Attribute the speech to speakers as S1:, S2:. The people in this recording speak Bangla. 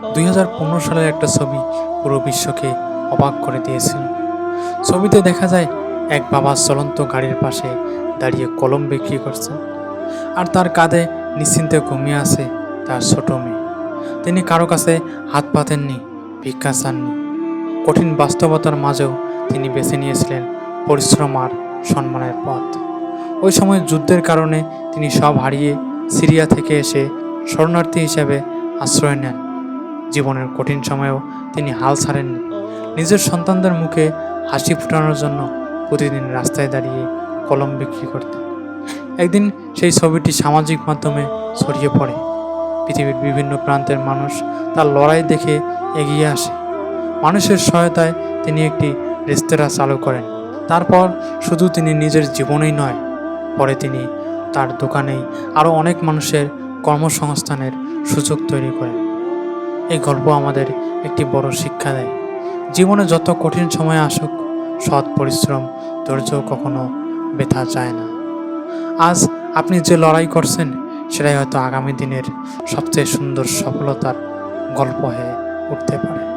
S1: 2015 সালের একটা ছবি পুরো বিশ্বকে অবাক করে দিয়েছিল। ছবিতে দেখা যায় এক বাবা চলন্ত গাড়ির পাশে দাঁড়িয়ে কলম বিক্রি করছেন, আর তার কাঁধে নিশ্চিন্তে ঘুমিয়ে আছে তার ছোট মেয়ে। তিনি কারো কাছে হাত পাতেননি, ভিক্ষা চাননি। কঠিন বাস্তবতার মাঝেও তিনি বেছে নিয়েছিলেন পরিশ্রম আর সম্মানের পথ। ওই সময় যুদ্ধের কারণে তিনি সব হারিয়ে সিরিয়া থেকে এসে শরণার্থী হিসেবে আশ্রয় নেন। জীবনের কঠিন সময়েও তিনি হাল ছাড়েননি। নিজের সন্তানদের মুখে হাসি ফোটানোর জন্য প্রতিদিন রাস্তায় দাঁড়িয়ে কলম বিক্রি করতেন। একদিন সেই ছবিটি সামাজিক মাধ্যমে ছড়িয়ে পড়ে। পৃথিবীর বিভিন্ন প্রান্তের মানুষ তার লড়াই দেখে এগিয়ে আসে। মানুষের সহায়তায় তিনি একটি রেস্তোরাঁ চালু করেন। তারপর শুধু তিনি নিজের জীবনেই নয়, পরে তিনি তার দোকানেই আরও অনেক মানুষের কর্মসংস্থানের সুযোগ তৈরি করেন। এই গল্প আমাদের একটি বড় শিক্ষা দেয়। জীবনে যত কঠিন সময় আসুক, সৎ পরিশ্রম, ধৈর্য কখনো ব্যথা যায় না। আজ আপনি যে লড়াই করছেন, সেটাই হয়তো আগামী দিনের সবচেয়ে সুন্দর সফলতার গল্প হয়ে উঠতে পারে।